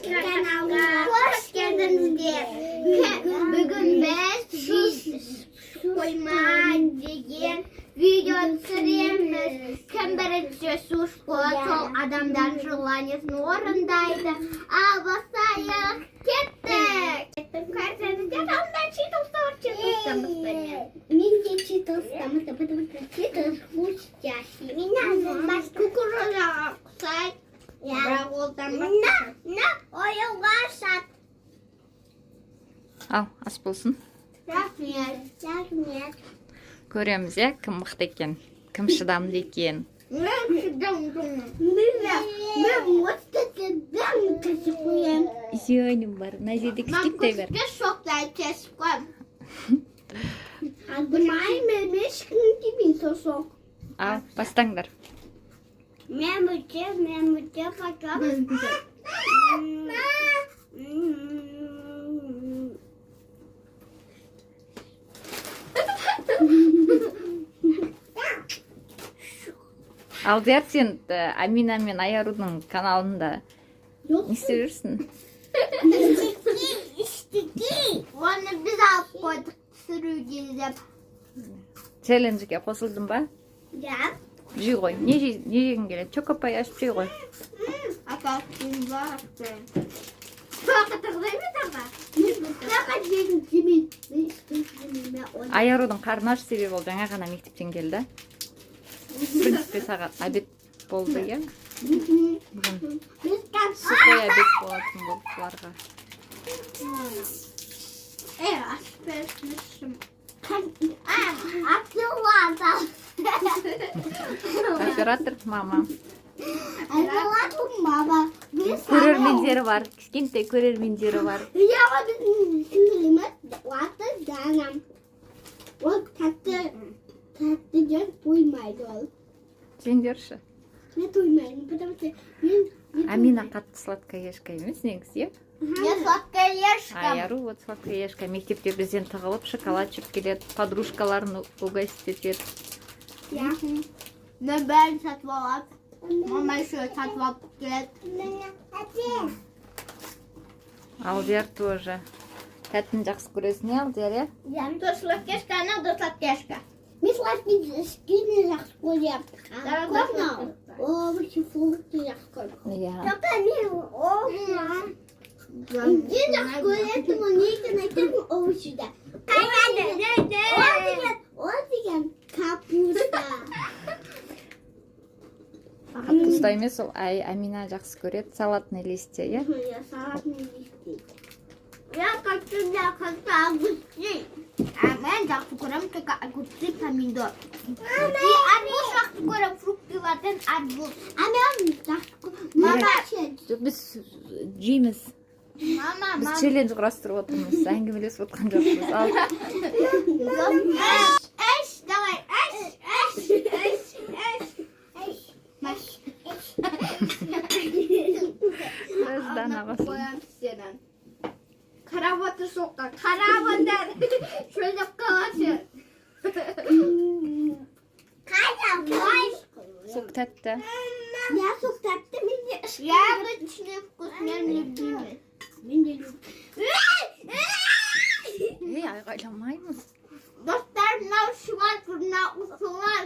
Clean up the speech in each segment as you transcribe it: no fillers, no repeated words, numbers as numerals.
kanalına hoş geldinizler. Bugün biz koyma degan video түсіреміз. Кім бірінші сушко сол адамдан желаниесін орындайды. Ал бастайық. Кеттік. Картинада қандай читостар бастайық. Менде читостамыз, потому что читос хрустящий. Меня кукуруза ұқсайды. Бірақ ол тамақ. Ойынға шат. Ал, ас болсын. Рахмет. Көреміз, кім мықты екен, кім шыдамды екен. Мен кесіп қоям. Зионым бар, Назиді кішкентай бар. Мен шоқтай кесіп қоям. Алдымайым, ешкім демейін сосоқ. Ал, бастаңдар. Мен мүте потом. Алдияр, сен Амина мен Аярудың каналында не істеп жүрсің? Оны біз алып қойдық түсіруге деп. Челленджге қосылдың ба? Ja. Жей ғой. Не жегің келеді? Чокопай ашып жей ғой. Апасын бар. Соқа тағдай ме таға? Соқа жегін жемейді. Аярудың қарны аш себебі ол жаңа ғана мектептен келді. В принципе, сағат обед болды, иә? Бүгін сухой обед болатын болды бұларға. Ашып берсін. Атылады. Оператор мама. Атылады мама. Көрермендері бар, кішкентай көрермендері бар. Яға біздің сіңіліміз уаты жаңам. Ол тәтті жер тоймайды ол. Жеңдерші. Мен тоймаймын, потому что мен... Амина қатты сладкоежка емес, негізі, е? Мен сладкоежка. Аяру вот сладкоежка. Мектепте бізден тығылып шоколад жеп келеді, подружкаларын угостить етеді. Мен бәрін сатып алады. Мама еще сатып алып келеді. Алдияр тоже. Тәттін жақсы көресің, е, Алдияр, е? То сладкоежка, она до сладкоежка. Мен сладкоежканы жақсы көрем. Көпні овощи, фрукты жақсы көрем. Иә. Только мен мен жақсы көретін, оны екен айтатын овощида. Ол деген капуста. Капуста емес, ол Амина жақсы көреді. Салатный листья, е? Салатный листья. Я хочу как-то огурцы. Мен жақсы көрем только огурцы, помидор. И арбуз жақсы көрем, фруктылардан арбуз. Мен жақсы көрем. Мама. Біз жейміз. Мама. Біз челлендж құрастырып отырмыз, әңгімелесіп отқан жоқпыз. Ал. Давай, Özden ağasın. Karavatı soğukta, karavatlar. Şöyle kalasın. Karavat. Sok tәтті. Я sok tatlı mı? Я очень вкусный, любимый. Мен де любим. Айғайламаймыз. Достар, мынау шуар, мынау ұсылар.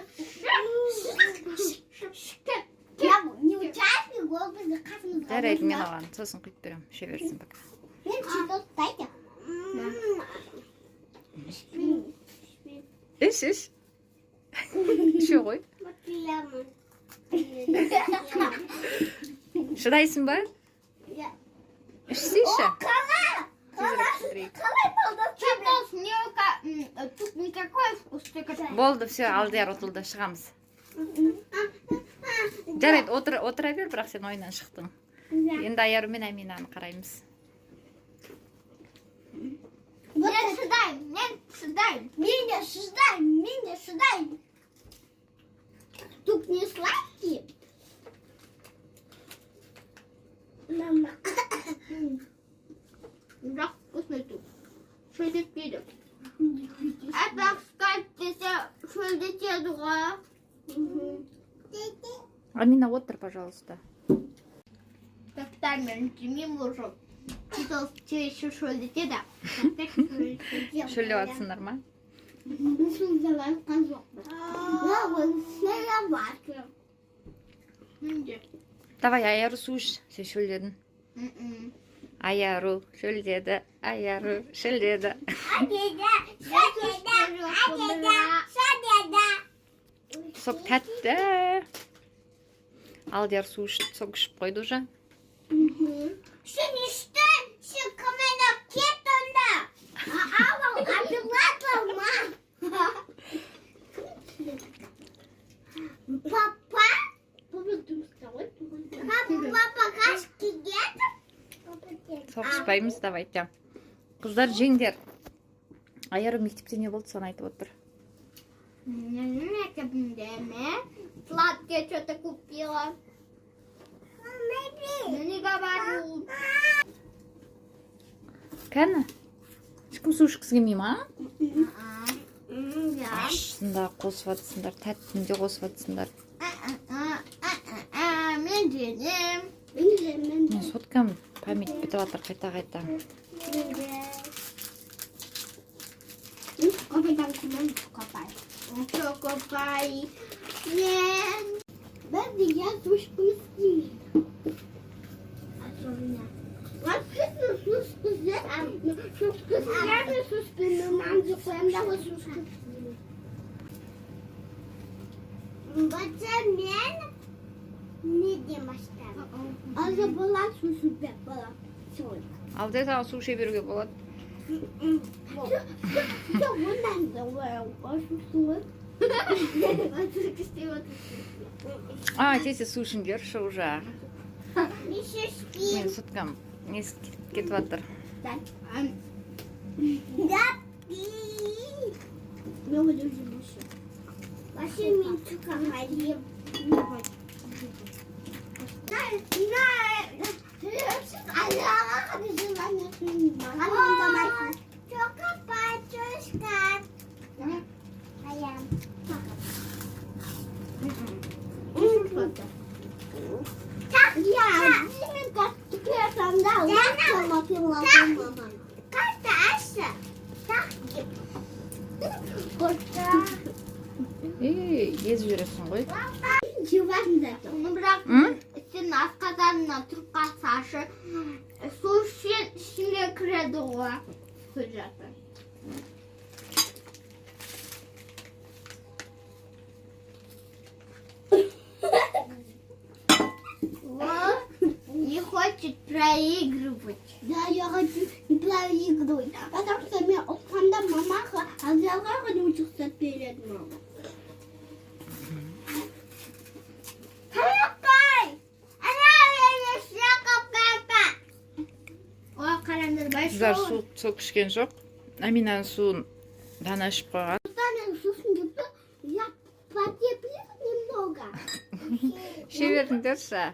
Не участник, ол бізді қасымызға. Жарайды, мен алған. Сосын құйып берем. Ше берсін пока. Мен читос дайды. Іш. Ше ғой. Шыдайсың ба? Ішсейші. Қалай болды? Читос, тут никакой вкус. Болды, все, Алдияр ұтылды, шығамыз. Жарайды, отыра бер, бірақ сен ойынан шықтың. Енді Аяру мен Аминаны қараймыз. Мен шыдайм. Тут не сладкий. Мама. Да, вкусный тут. Шöyle yedim. Bak kalptese şöyle yedim. Амина, отыр, пожалуйста. Так, мен жемеймін уже. Еще шөлдетеді. Шөлдеп атсыңдар ма? Шөлдеп атқан жоқпын. Давай аяру су іш. Сен шөлдедің. Аяру шөлдеді. Аяру шөлдеді. Sok тәтті. Алдияр су sok ішіп қойды уже. Сен іштің, сен қымайда кет онда. Ауыл, атылатылма. Папа? Папа қашып кетті? Соғыспаймыз, давайте. Қыздар жеңдер. Аяру мектепте не болды, соны айтып отыр. Сладкое что-то купила. Ну не говорю. Кәні? Ешкім су ішкісі келмей ма? Да. Ашында қосып атсыңдар, тәттінде қосып атсыңдар. Мен жедім. Мен соткам память бітіп атыр қайта-қайта. Копай. Нет. Даже я сушку съем. Вообще сушку съем. Сушку съем и сушку не надо. Прям давай сушку. Бача мен не демаштан. Аза была сушу была. Алдияр саған су іше беруге болады. Что ондан да сушку. Тесе су ішіңдерші уже. Еще спим. Мен соткам несі кетіп атыр. Да, пи. Я буду еще. Вообще минчука ходим. Езіп жүресің ғой. Бірақ сен асқазанына тұрып қалсашы, су ішіне кіреді ғой. Су жатыр. Не хочет проигрывать. Да, я хочу проигрывать. Потому что мне опанда мамаха, а я не учился перед мамой. Қыздар су ішкен жоқ. Аминаның суын дана ішіп қойған. Я потеплю немного. Іше беріңдерші.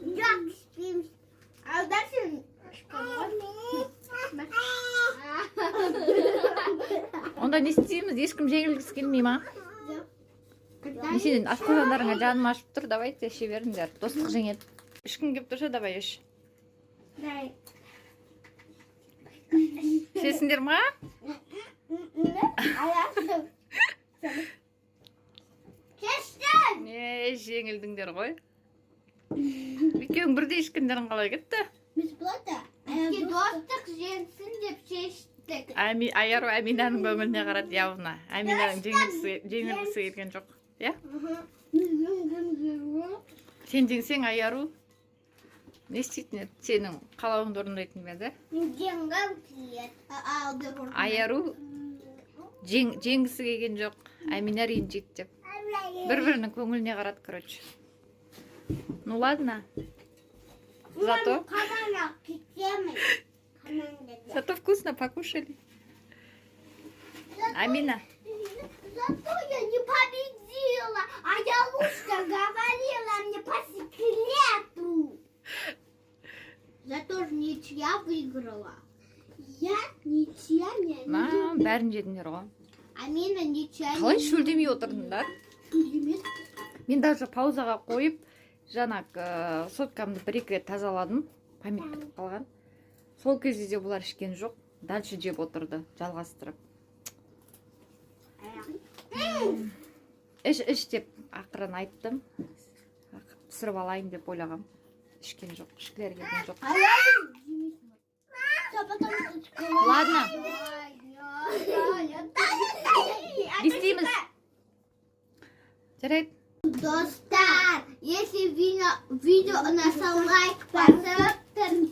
Как спим? А дальше Онда не істейміз? Ешкім жеңілгісі келмей ма? Нешеден асқазандарыңа жаным ашып тұр, давайте іше беріңдер. Достық жеңеді. Ешкім кеп тұрса, давай іш. Ішесіңдер ма? Не, жеңілдіңдер ғой. Екеуің бірдей ішкендерің қалай кетті? Бесплатно? Достық жеңсін деп шештік. Аяру Аминаның көңіліне қарады явно. Аминаның жеңілгісі келген жоқ. Я? Сен жеңсең Аяру не істейтін еді? Сенің қалауыңды орындайтын бе еді? Аяру жеңгісі келген жоқ. Амина ренжиді деп. Бір-бірінің көңіліне қарады, короче. Ну ладно. Зато вкусно покушали. Амина. Зато я не победила, а я лучше говорила мне по секрету. Зато же ничья выиграла. Я ничья не Бәрін жедіңдер ғой. Амина ничья не Қалай шөлдемей отырдыңдар? Мен даже паузаға қойып, жанагы соткамды 1-2 рет тазаладым. Память бітіп қалған. Сол кезде де бұлар ішкен жоқ. Дальше жеп отырды, жалғастырып. Іш деп ақырын айттым. Пісіріп алайын деп ойлағам. Ішкен жоқ, ішкілер келген жоқ. Ладно. Істейміз. Жарайды. Достар, если видео на лайк басып,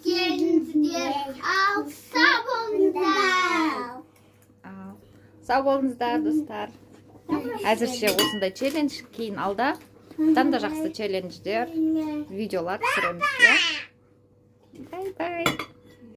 келіңіздер. Ал сау болыңыздар. Сау болыңыздар, достар. Әзірше осындай челлендж, кейін алда тан да жақсы челлендждер, видеолар түсіреміз. Бай-бай.